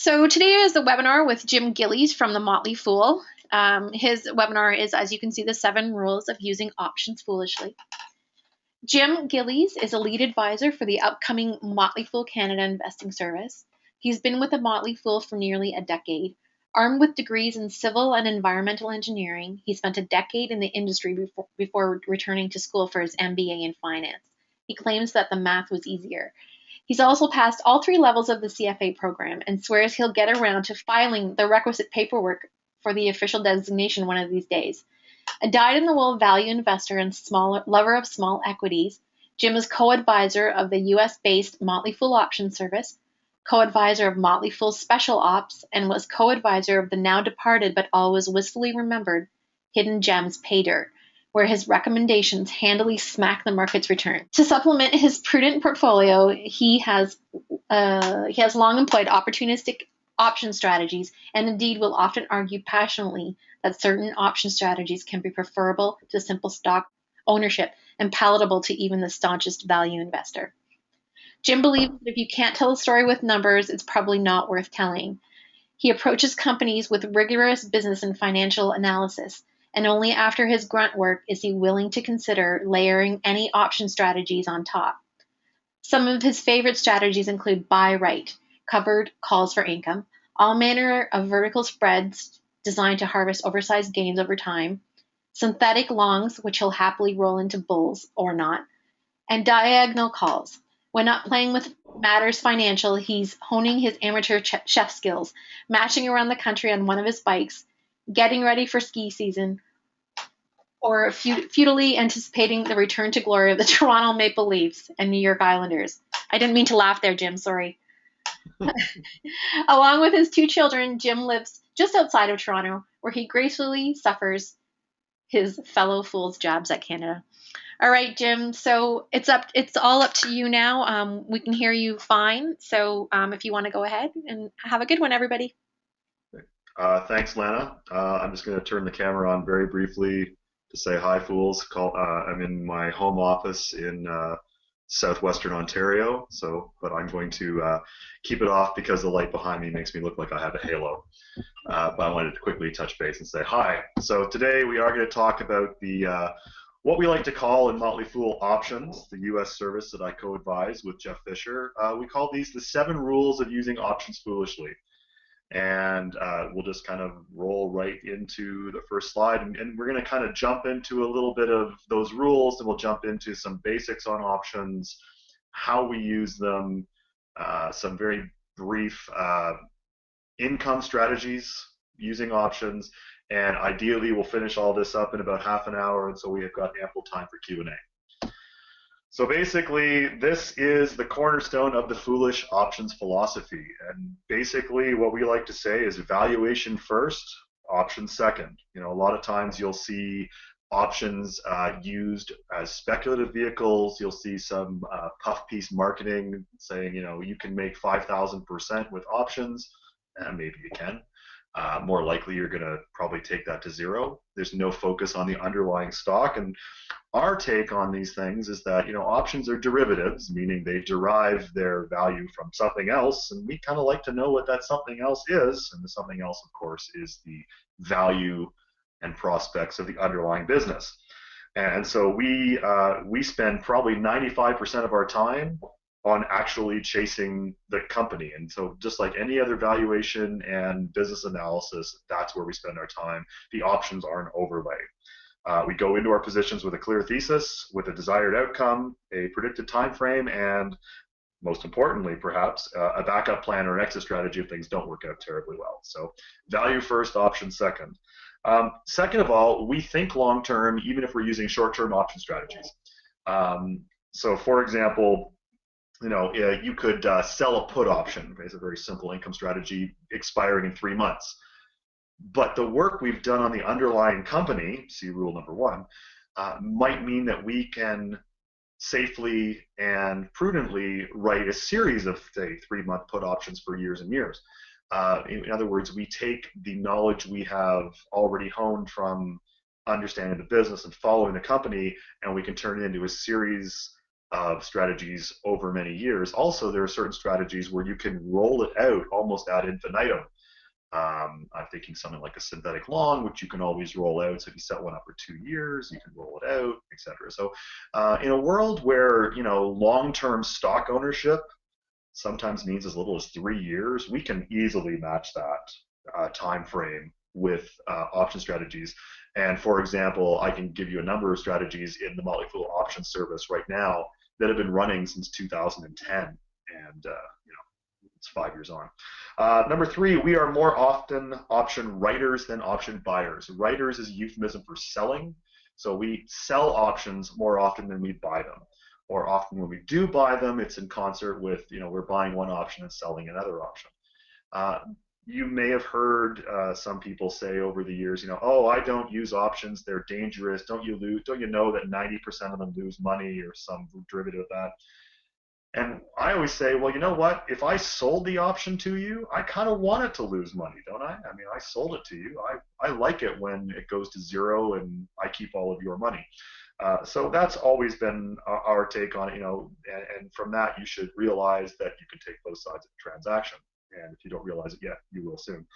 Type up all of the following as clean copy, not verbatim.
So today is the webinar with Jim Gillies from the Motley Fool. His webinar is, as you can see, the 7 rules of using options foolishly. Jim Gillies is a lead advisor for the upcoming Motley Fool Canada Investing Service. He's been with the Motley Fool for nearly a decade. Armed with degrees in civil and environmental engineering, he spent a decade in the industry before returning to school for his MBA in finance. He claims that the math was easier. He's also passed all 3 levels of the CFA program and swears he'll get around to filing the requisite paperwork for the official designation one of these days. A dyed-in-the-wool value investor and lover of small equities, Jim is co-advisor of the US-based Motley Fool Option Service, co-advisor of Motley Fool Special Ops, and was co-advisor of the now-departed but always wistfully remembered Hidden Gems Pay Dirt, where his recommendations handily smack the market's return. To supplement his prudent portfolio, he has long employed opportunistic option strategies, and indeed will often argue passionately that certain option strategies can be preferable to simple stock ownership and palatable to even the staunchest value investor. Jim believes that if you can't tell a story with numbers, it's probably not worth telling. He approaches companies with rigorous business and financial analysis, and only after his grunt work is he willing to consider layering any option strategies on top. Some of his favorite strategies include buy right, covered calls for income, all manner of vertical spreads designed to harvest oversized gains over time, synthetic longs, which he'll happily roll into bulls or not, and diagonal calls. When not playing with matters financial, he's honing his amateur chef skills, mashing around the country on one of his bikes, getting ready for ski season, or futilely anticipating the return to glory of the Toronto Maple Leafs and New York Islanders. I didn't mean to laugh there, Jim, sorry. Along with his 2 children, Jim lives just outside of Toronto, where he gracefully suffers his fellow fools' jabs at Canada. All right, Jim, so it's all up to you now. We can hear you fine, so if you want to go ahead, and have a good one, everybody. Thanks, Lana. I'm just going to turn the camera on very briefly to say hi, fools. I'm in my home office in southwestern Ontario, but I'm going to keep it off because the light behind me makes me look like I have a halo. But I wanted to quickly touch base and say hi. So today we are going to talk about the what we like to call in Motley Fool options, the U.S. service that I co-advise with Jeff Fisher. We call these the 7 rules of using options foolishly. And we'll just kind of roll right into the first slide, and we're going to kind of jump into a little bit of those rules, and we'll jump into some basics on options, how we use them, some very brief income strategies using options, and ideally we'll finish all this up in about half an hour, and so we have got ample time for Q&A. So basically, this is the cornerstone of the foolish options philosophy. And basically, what we like to say is valuation first, options second. You know, a lot of times you'll see options used as speculative vehicles. You'll see some puff piece marketing saying, you know, you can make 5,000% with options. And maybe you can. More likely, you're going to probably take that to zero. There's no focus on the underlying stock. And our take on these things is that, you know, options are derivatives, meaning they derive their value from something else, and we kind of like to know what that something else is. And the something else, of course, is the value and prospects of the underlying business. And so we spend probably 95% of our time on actually chasing the company. And so just like any other valuation and business analysis, that's where we spend our time. The options are an overlay. We go into our positions with a clear thesis, with a desired outcome, a predicted time frame, and most importantly, perhaps, a backup plan or an exit strategy if things don't work out terribly well. So value first, option second. Second of all, we think long term, even if we're using short-term option strategies. So for example, you know, you could sell a put option. It's a very simple income strategy expiring in 3 months. But the work we've done on the underlying company, see rule number 1, might mean that we can safely and prudently write a series of, say, 3-month put options for years and years. In other words, we take the knowledge we have already honed from understanding the business and following the company, and we can turn it into a series of strategies over many years. Also, there are certain strategies where you can roll it out almost ad infinitum. I'm thinking something like a synthetic long, which you can always roll out. So if you set one up for 2 years, you can roll it out, etc. So in a world where long-term stock ownership sometimes means as little as 3 years, we can easily match that time frame with option strategies. And for example, I can give you a number of strategies in the Motley Fool option service right now that have been running since 2010, and it's 5 years on. Number three, we are more often option writers than option buyers. Writers is a euphemism for selling. So we sell options more often than we buy them. Or often when we do buy them, it's in concert with, we're buying one option and selling another option. You may have heard some people say over the years, oh, I don't use options, they're dangerous. Don't you know that 90% of them lose money, or some derivative of that? And I always say, well, you know what? If I sold the option to you, I kind of want it to lose money, don't I? I mean, I sold it to you. I like it when it goes to zero and I keep all of your money. So that's always been our take on it, and from that, you should realize that you can take both sides of the transaction. And if you don't realize it yet, you will soon.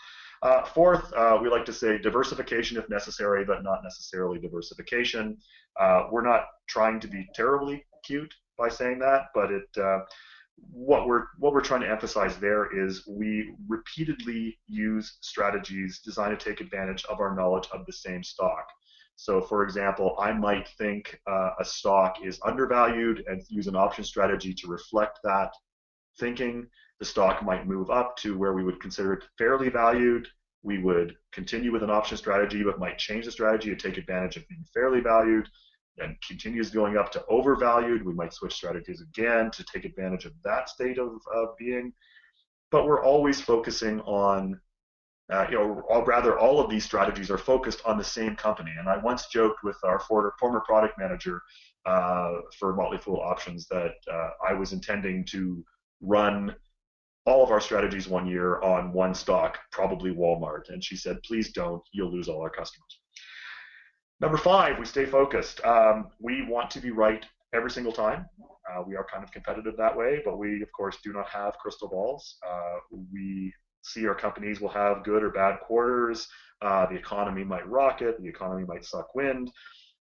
Fourth, we like to say diversification if necessary, but not necessarily diversification. We're not trying to be terribly cute by saying that, but what we're trying to emphasize there is we repeatedly use strategies designed to take advantage of our knowledge of the same stock. So for example, I might think a stock is undervalued and use an option strategy to reflect that thinking. The stock might move up to where we would consider it fairly valued. We would continue with an option strategy, but might change the strategy to take advantage of being fairly valued. And continues going up to overvalued. We might switch strategies again to take advantage of that state of being. But we're always focusing on, or rather all of these strategies are focused on the same company. And I once joked with our former product manager for Motley Fool Options that I was intending to run all of our strategies 1 year on one stock, probably Walmart. And she said, please don't, you'll lose all our customers. Number five, we stay focused. We want to be right every single time. We are kind of competitive that way, but we, of course, do not have crystal balls. We see our companies will have good or bad quarters. The economy might rocket. The economy might suck wind.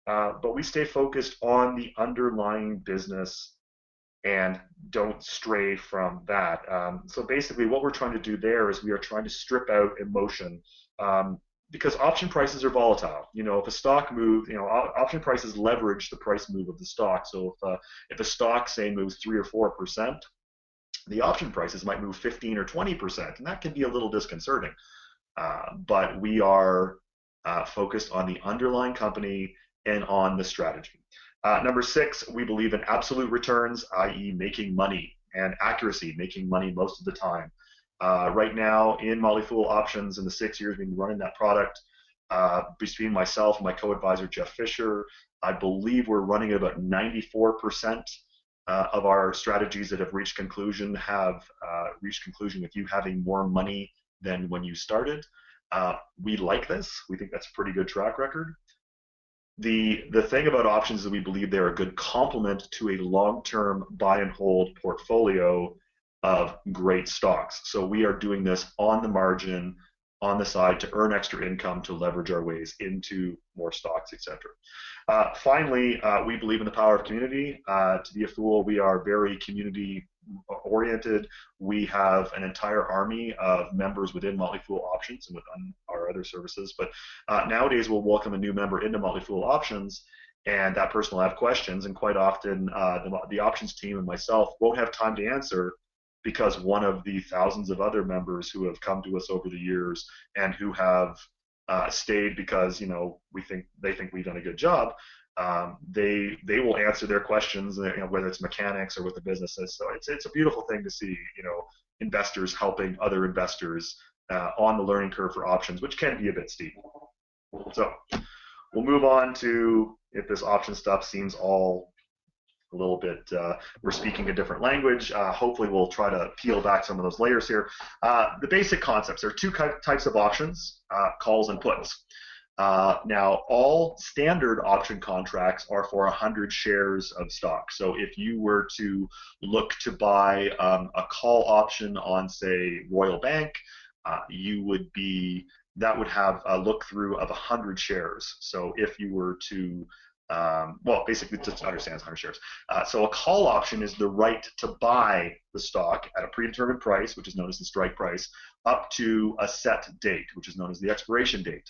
But we stay focused on the underlying business and don't stray from that. So basically what we're trying to do there is we are trying to strip out emotion. Because option prices are volatile. If a stock moves, option prices leverage the price move of the stock. So if a stock, say, moves 3 or 4%, the option prices might move 15 or 20%, and that can be a little disconcerting. But we are focused on the underlying company and on the strategy. Number six, we believe in absolute returns, i.e. making money, and accuracy, making money most of the time. Right now in Motley Fool Options, in the 6 years we've been running that product, between myself and my co-advisor Jeff Fisher, I believe we're running about 94% of our strategies that have reached conclusion with you having more money than when you started. We like this. We think that's a pretty good track record. The thing about options is we believe they're a good complement to a long-term buy and hold portfolio of great stocks. So we are doing this on the margin, on the side, to earn extra income, to leverage our ways into more stocks, etc. Finally, we believe in the power of community. To be a fool, we are very community oriented. We have an entire army of members within Motley Fool Options and within our other services. But nowadays we'll welcome a new member into Motley Fool Options, and that person will have questions, and quite often the options team and myself won't have time to answer, because one of the thousands of other members who have come to us over the years and who have stayed because they think we've done a good job, they will answer their questions, whether it's mechanics or with the businesses. So it's a beautiful thing to see, investors helping other investors on the learning curve for options, which can be a bit steep. So we'll move on to, if this option stuff seems all a little bit, we're speaking a different language. Hopefully we'll try to peel back some of those layers here. The basic concepts. There are two types of options, calls and puts. Now, all standard option contracts are for 100 shares of stock. So if you were to look to buy a call option on, say, Royal Bank, you would be that would have a look through of 100 shares. So if you were to well, basically, just understands 100 shares. So a call option is the right to buy the stock at a predetermined price, which is known as the strike price, up to a set date, which is known as the expiration date.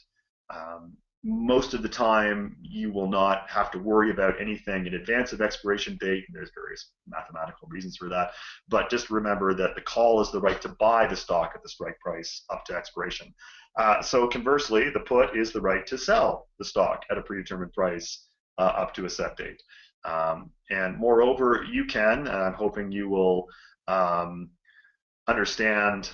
Most of the time, you will not have to worry about anything in advance of expiration date. And there's various mathematical reasons for that. But just remember that the call is the right to buy the stock at the strike price up to expiration. So conversely, the put is the right to sell the stock at a predetermined price up to a set date. And moreover, you can, and I'm hoping you will understand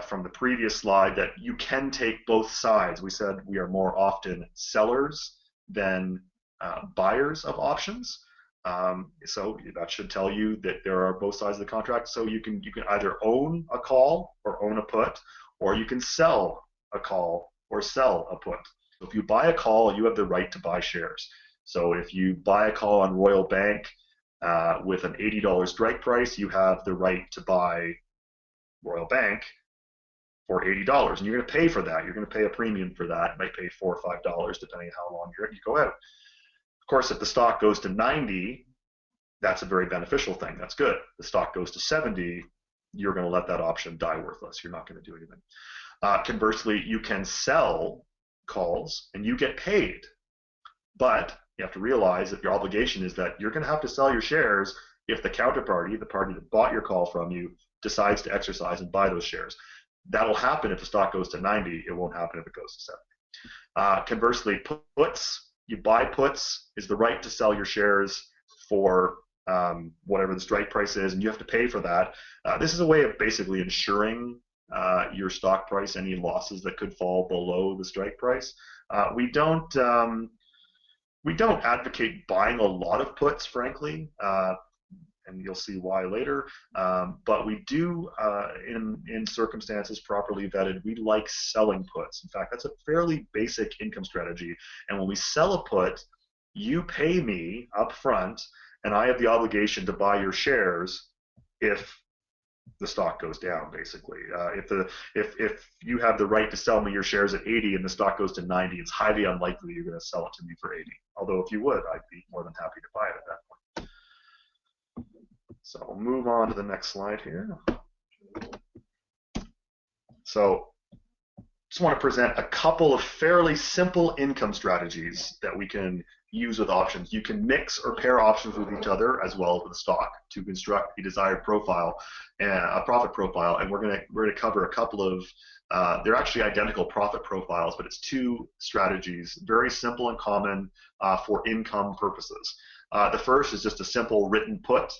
from the previous slide that you can take both sides. We said we are more often sellers than buyers of options. So that should tell you that there are both sides of the contract. So you can either own a call or own a put, or you can sell a call or sell a put. So if you buy a call, you have the right to buy shares. So if you buy a call on Royal Bank with an $80 strike price, you have the right to buy Royal Bank for $80, and you're going to pay for that. You're going to pay a premium for that. You might pay $4 or $5 depending on how long you go out. Of course, if the stock goes to 90, that's a very beneficial thing. That's good. If the stock goes to 70, you're going to let that option die worthless. You're not going to do anything. Conversely, you can sell calls and you get paid, but you have to realize that your obligation is that you're going to have to sell your shares if the counterparty, the party that bought your call from you, decides to exercise and buy those shares. That'll happen if the stock goes to 90. It won't happen if it goes to 70. Conversely, puts, you buy puts is the right to sell your shares for whatever the strike price is, and you have to pay for that. This is a way of basically ensuring your stock price, any losses that could fall below the strike price. We don't advocate buying a lot of puts, frankly, and you'll see why later. But we do, in circumstances properly vetted, we like selling puts. In fact, that's a fairly basic income strategy. And when we sell a put, you pay me up front, and I have the obligation to buy your shares if the stock goes down, basically. If you have the right to sell me your shares at 80 and the stock goes to 90, it's highly unlikely you're going to sell it to me for 80. Although if you would, I'd be more than happy to buy it at that point. So we'll move on to the next slide here. So just want to present a couple of fairly simple income strategies that we can use with options. You can mix or pair options with each other as well as with stock to construct a desired profile, a profit profile. And we're going to cover a couple of, they're actually identical profit profiles, but it's two strategies, very simple and common for income purposes. The first is just a simple written put.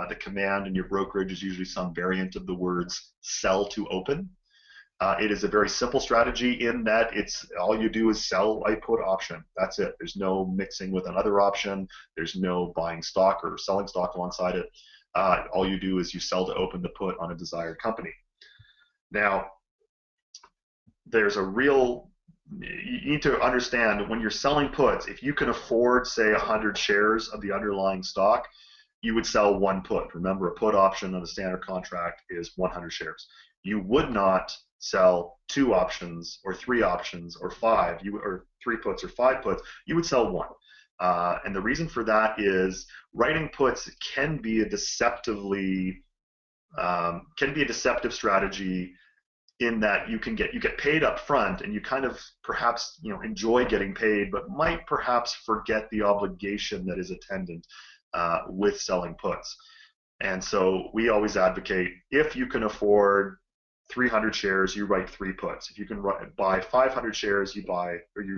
The command in your brokerage is usually some variant of the words sell to open. It is a very simple strategy in that it's all you do is sell a put option. That's it. There's no mixing with another option. There's no buying stock or selling stock alongside it. All you do is you sell to open the put on a desired company. Now, there's a real, you need to understand when you're selling puts, if you can afford, say, 100 shares of the underlying stock, you would sell one put. Remember, a put option on a standard contract is 100 shares. You would not sell two options or three options or five, or three puts or five puts. You would sell one. And the reason for that is writing puts can be a deceptive strategy in that you get paid up front and you kind of perhaps enjoy getting paid, but might perhaps forget the obligation that is attendant with selling puts. And so we always advocate, if you can afford 300 shares, you write 3 puts. If you can buy 500 shares, you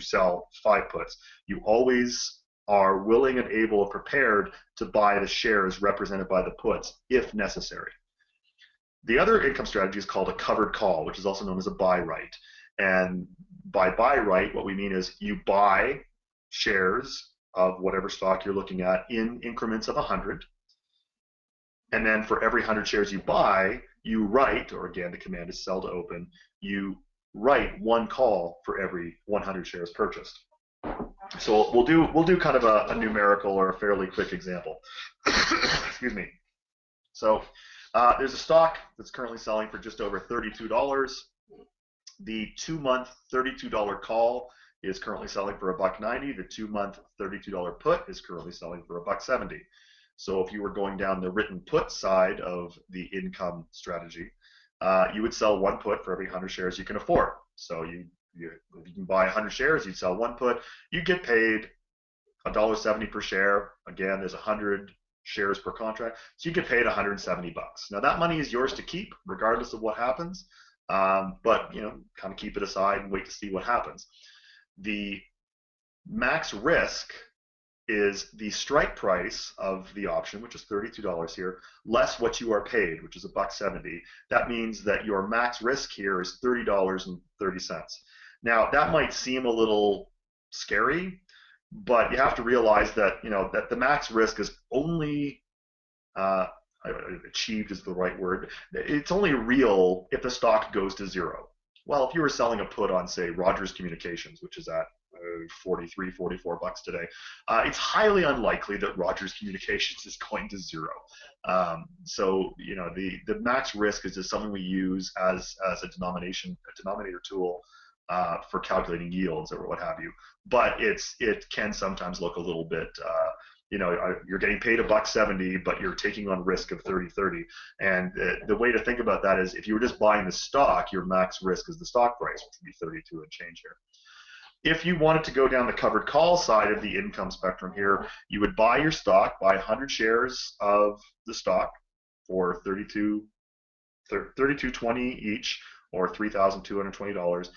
sell 5 puts. You always are willing and able and prepared to buy the shares represented by the puts if necessary. The other income strategy is called a covered call, which is also known as a buy right. And by buy right, what we mean is you buy shares of whatever stock you're looking at in increments of 100. And then for every 100 shares you buy, you write, or again, the command is sell to open, you write one call for every 100 shares purchased. So we'll do kind of a numerical or a fairly quick example. Excuse me. So there's a stock that's currently selling for just over $32. The 2-month $32 call is currently selling for $1.90. The 2-month $32 put is currently selling for $1.70. So if you were going down the written put side of the income strategy, you would sell one put for every 100 shares you can afford. So if you can buy 100 shares, you'd sell one put. You get paid $1.70 per share. Again, there's 100 shares per contract, so you get paid $170. Now that money is yours to keep, regardless of what happens. But kind of keep it aside and wait to see what happens. The max risk is the strike price of the option, which is $32 here, less what you are paid, which is $1.70. That means that your max risk here is $30.30. Now that might seem a little scary, but you have to realize that that the max risk is only achieved is the right word. It's only real if the stock goes to zero. Well, if you were selling a put on, say, Rogers Communications, which is at $43, $44 today, it's highly unlikely that Rogers Communications is going to zero. So the max risk is just something we use as a denominator tool for calculating yields or what have you. But it can sometimes look a little bit you're getting paid $1.70, but you're taking on risk of $30.30. And the way to think about that is if you were just buying the stock, your max risk is the stock price, which would be 32 and change here. If you wanted to go down the covered call side of the income spectrum here, you would buy your stock, buy 100 shares of the stock for $32.20 each, or $3,220.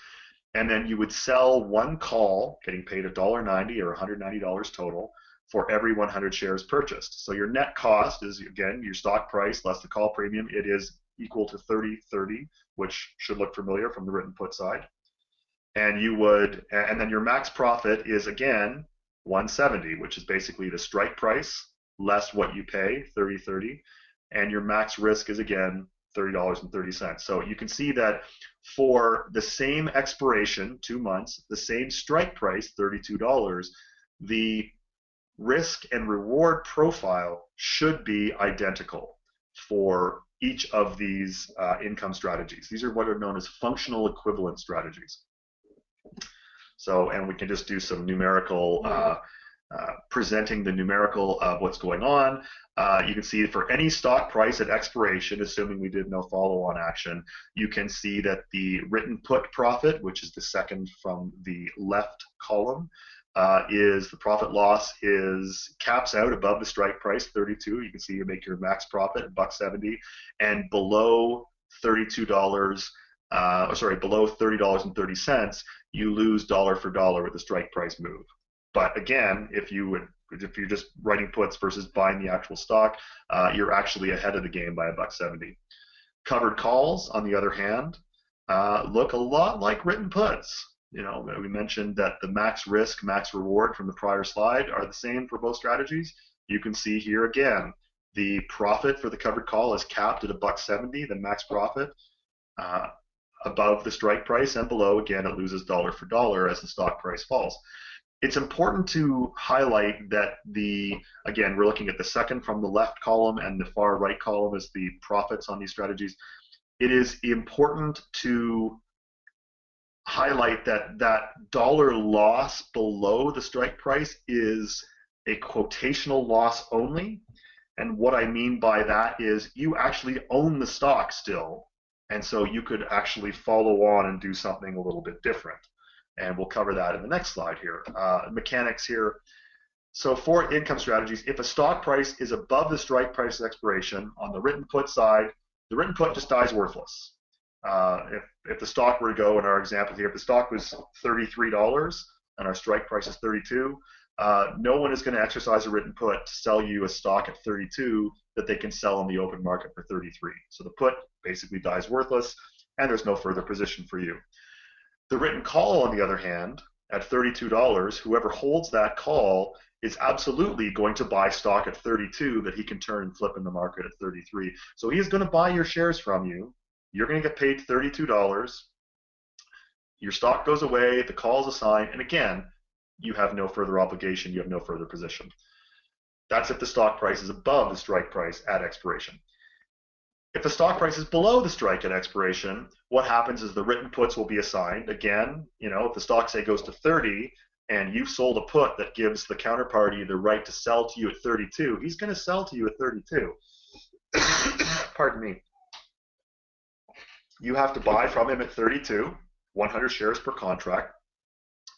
And then you would sell one call, getting paid $1.90 or $190 total, for every 100 shares purchased. So your net cost is, again, your stock price less the call premium. It is equal to $30.30, which should look familiar from the written put side. And then your max profit is, again, $1.70, which is basically the strike price less what you pay, $30.30. And your max risk is, again, $30.30. So you can see that for the same expiration, 2 months, the same strike price, $32, the risk and reward profile should be identical for each of these income strategies. These are what are known as functional equivalent strategies. So, and we can just do some numerical, presenting the numerical of what's going on. You can see for any stock price at expiration, assuming we did no follow-on action, you can see that the written put profit, which is the second from the left column, is the profit loss caps out above the strike price, 32. You can see you make your max profit, $1.70, and below $32, below $30.30, you lose dollar for dollar with the strike price move. But again, if you're just writing puts versus buying the actual stock, you're actually ahead of the game by $1.70. Covered calls, on the other hand, look a lot like written puts. We mentioned that the max risk, max reward from the prior slide are the same for both strategies. You can see here again, the profit for the covered call is capped at $1.70, the max profit. Above the strike price and below, again, it loses dollar for dollar as the stock price falls. It's important to highlight that again, we're looking at the second from the left column, and the far right column is the profits on these strategies. It is important to highlight that dollar loss below the strike price is a quotational loss only. And what I mean by that is you actually own the stock still, and so you could actually follow on and do something a little bit different. And we'll cover that in the next slide here. Mechanics here. So for income strategies, if a stock price is above the strike price expiration on the written put side, the written put just dies worthless. If the stock were to go, in our example here, if the stock was $33 and our strike price is 32, no one is going to exercise a written put to sell you a stock at 32 that they can sell on the open market for 33. So the put basically dies worthless, and there's no further position for you. The written call, on the other hand, at $32, whoever holds that call is absolutely going to buy stock at 32 that he can turn and flip in the market at 33. So he is going to buy your shares from you. You're going to get paid $32. Your stock goes away, the call is assigned, and again, you have no further obligation, you have no further position. That's if the stock price is above the strike price at expiration. If the stock price is below the strike at expiration, what happens is the written puts will be assigned. Again, if the stock, say, goes to 30 and you've sold a put that gives the counterparty the right to sell to you at 32, he's going to sell to you at 32. Pardon me. You have to buy from him at 32, 100 shares per contract.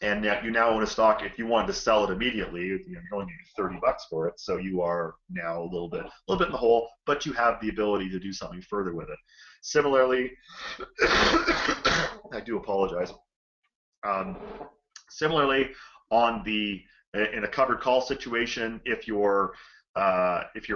And you now own a stock. If you wanted to sell it immediately, you're only getting $30 for it, so you are now a little bit in the hole. But you have the ability to do something further with it. Similarly, I do apologize. Similarly, in a covered call situation, if you're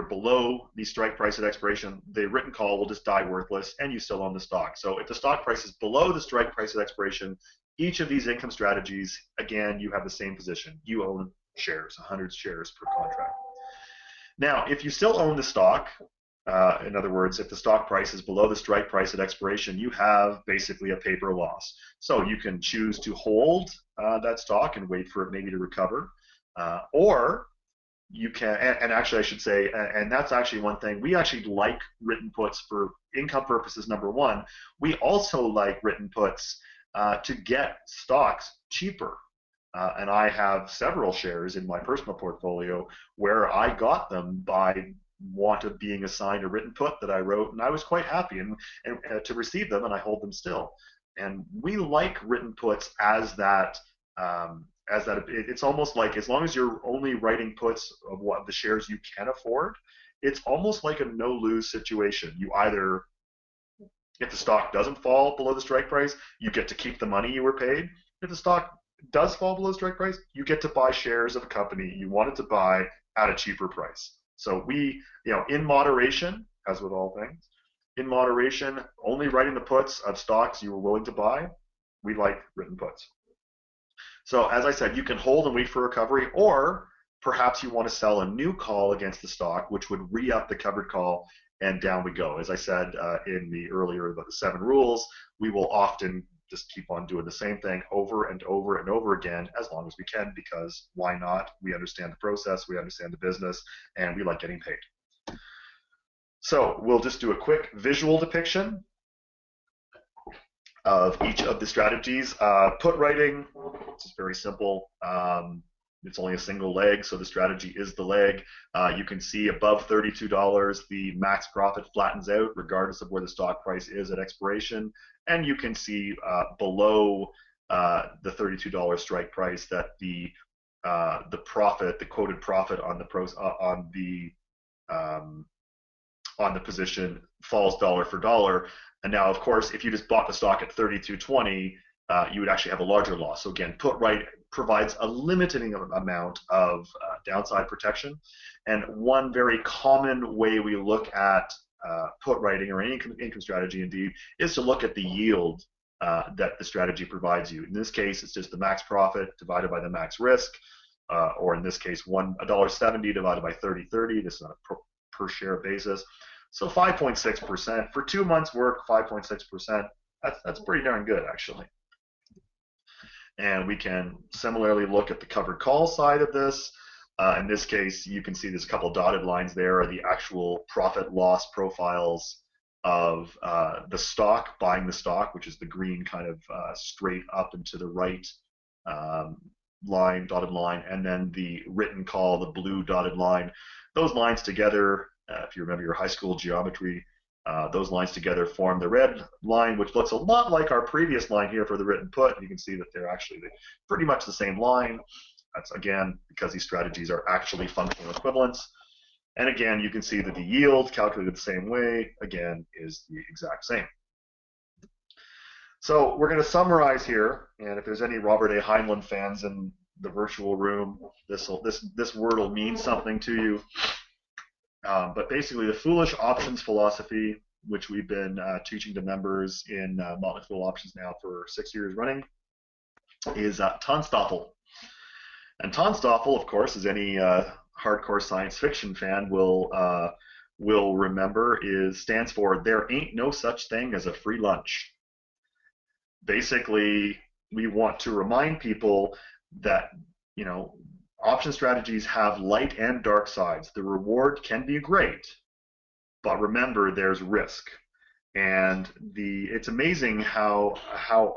below the strike price at expiration, the written call will just die worthless, and you still own the stock. So if the stock price is below the strike price at expiration, each of these income strategies, again, you have the same position. You own shares, 100 shares per contract. Now, if you still own the stock, in other words, if the stock price is below the strike price at expiration, you have basically a paper loss. So you can choose to hold that stock and wait for it maybe to recover, or you can, and actually I should say, and that's actually one thing, we actually like written puts for income purposes, number one. We also like written puts to get stocks cheaper. And I have several shares in my personal portfolio where I got them by being assigned a written put that I wrote, and I was quite happy and to receive them, and I hold them still. And we like written puts as that. It's almost like, as long as you're only writing puts of what the shares you can afford, it's almost like a no-lose situation. You either, if the stock doesn't fall below the strike price, you get to keep the money you were paid. If the stock does fall below the strike price, you get to buy shares of a company you wanted to buy at a cheaper price. So we, in moderation, as with all things, in moderation, only writing the puts of stocks you were willing to buy, we like written puts. So as I said, you can hold and wait for recovery, or perhaps you want to sell a new call against the stock, which would re-up the covered call, and down we go. As I said in the earlier about the 7 rules, we will often just keep on doing the same thing over and over and over again as long as we can, because why not? We understand the process, we understand the business, and we like getting paid. So we'll just do a quick visual depiction of each of the strategies. Put writing, it's just very simple. It's only a single leg, so the strategy is the leg. You can see above $32, the max profit flattens out regardless of where the stock price is at expiration. And you can see below the $32 strike price that the profit, the quoted profit on the position falls dollar for dollar. And now, of course, if you just bought the stock at $32.20, you would actually have a larger loss. So again, put right provides a limiting amount of downside protection. And one very common way we look at put writing, or any income strategy indeed, is to look at the yield that the strategy provides you. In this case, it's just the max profit divided by the max risk, or in this case, $1.70 divided by 30/30. This is on a per share basis. So 5.6%. For 2 months' work, 5.6%. That's pretty darn good, actually. And we can similarly look at the covered call side of this. In this case, you can see there's a couple dotted lines there are the actual profit loss profiles of the stock, buying the stock, which is the green kind of straight up and to the right line, dotted line, and then the written call, the blue dotted line. Those lines together, if you remember your high school geometry, those lines together form the red line, which looks a lot like our previous line here for the written put. You can see that they're actually pretty much the same line. That's, again, because these strategies are actually functional equivalents. And again, you can see that the yield, calculated the same way, again, is the exact same. So we're going to summarize here, and if there's any Robert A. Heinlein fans in the virtual room, this word will mean something to you. But basically, the foolish options philosophy, which we've been teaching to members in Motley Fool Options now for 6 years running, is Tonstoffel. And Tonstoffel, of course, as any hardcore science fiction fan will remember, stands for "There ain't no such thing as a free lunch." Basically, we want to remind people that, you know, option strategies have light and dark sides. The reward can be great, but remember there's risk. And it's amazing how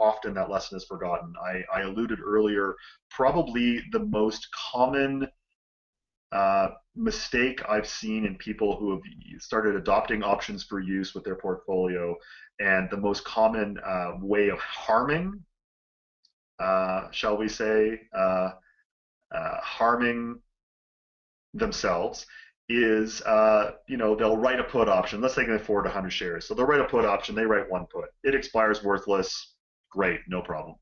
often that lesson is forgotten. I alluded earlier, probably the most common mistake I've seen in people who have started adopting options for use with their portfolio, and the most common way of harming, shall we say, harming themselves is, they'll write a put option. Let's say they can afford 100 shares. So they'll write a put option. They write one put. It expires worthless. Great, no problem.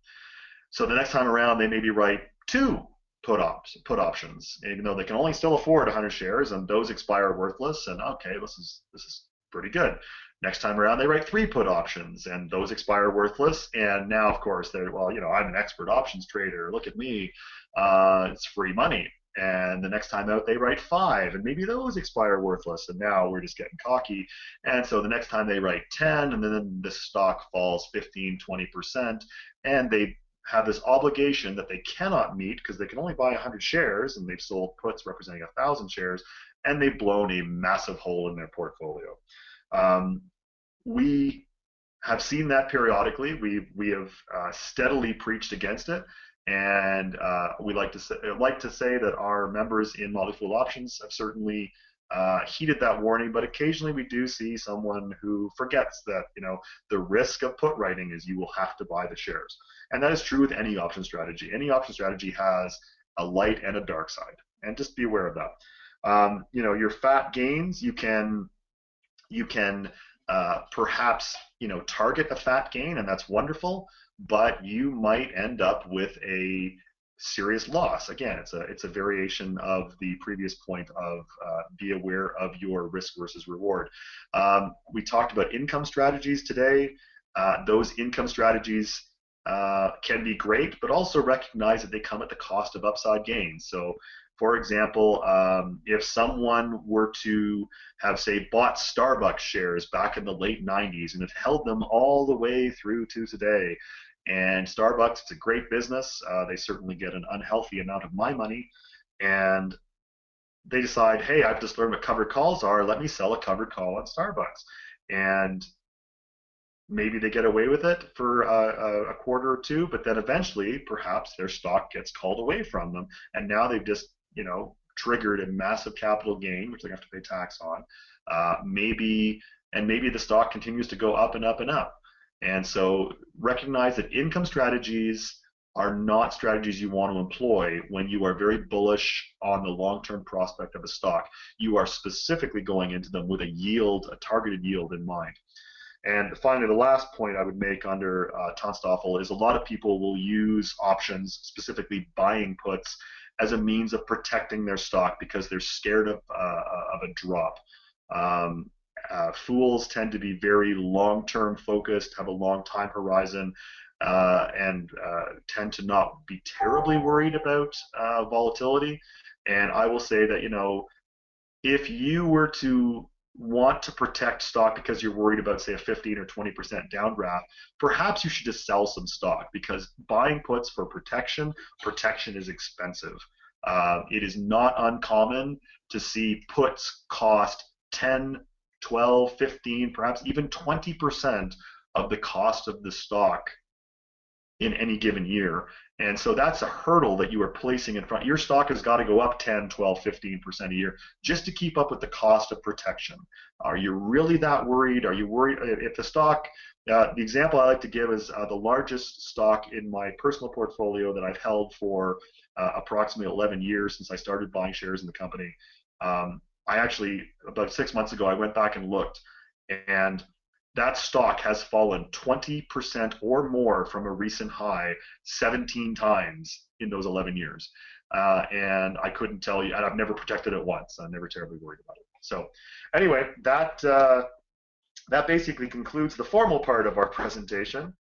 So the next time around, they maybe write two put options, even though they can only still afford 100 shares, and those expire worthless. And okay, this is pretty good. Next time around, they write three put options, and those expire worthless. And now, of course, they're, well, I'm an expert options trader. Look at me. It's free money. And the next time out, they write five, and maybe those expire worthless. And now we're just getting cocky. And so the next time they write 10, and then the stock falls 15, 20%, and they have this obligation that they cannot meet because they can only buy 100 shares, and they've sold puts representing 1,000 shares, and they've blown a massive hole in their portfolio. We have seen that periodically. We have steadily preached against it. And we like to say that our members in Motley Fool Options have certainly heeded that warning, but occasionally we do see someone who forgets that the risk of put writing is you will have to buy the shares, and that is true with any option strategy. Any option strategy has a light and a dark side, and just be aware of that. Your fat gains, you can perhaps target a fat gain, and that's wonderful, but you might end up with a serious loss. Again, it's a variation of the previous point of be aware of your risk versus reward. We talked about income strategies today. Those income strategies can be great, but also recognize that they come at the cost of upside gains. So, for example, if someone were to have, say, bought Starbucks shares back in the late 90s and have held them all the way through to today, and Starbucks, it's a great business, they certainly get an unhealthy amount of my money, and they decide, hey, I've just learned what covered calls are, let me sell a covered call on Starbucks. And maybe they get away with it for a quarter or two, but then eventually perhaps their stock gets called away from them, and now they've just triggered a massive capital gain, which they have to pay tax on. Maybe the stock continues to go up and up and up. And so recognize that income strategies are not strategies you want to employ when you are very bullish on the long-term prospect of a stock. You are specifically going into them with a targeted yield in mind. And finally, the last point I would make under Tonstoffel is a lot of people will use options, specifically buying puts, as a means of protecting their stock because they're scared of a drop. Fools tend to be very long-term focused, have a long time horizon, and tend to not be terribly worried about volatility. And I will say that, if you were to want to protect stock because you're worried about, say, a 15 or 20% downdraft, perhaps you should just sell some stock, because buying puts for protection is expensive. It is not uncommon to see puts cost 10, 12, 15, perhaps even 20% of the cost of the stock in any given year. And so that's a hurdle that you are placing in front. Your stock has got to go up 10, 12, 15% a year just to keep up with the cost of protection. Are you really that worried? Are you worried if the stock, the example I like to give is the largest stock in my personal portfolio that I've held for approximately 11 years since I started buying shares in the company. I actually, about 6 months ago, I went back and looked, and that stock has fallen 20% or more from a recent high 17 times in those 11 years. And I couldn't tell you, and I've never protected it once. I'm never terribly worried about it. So anyway, that basically concludes the formal part of our presentation.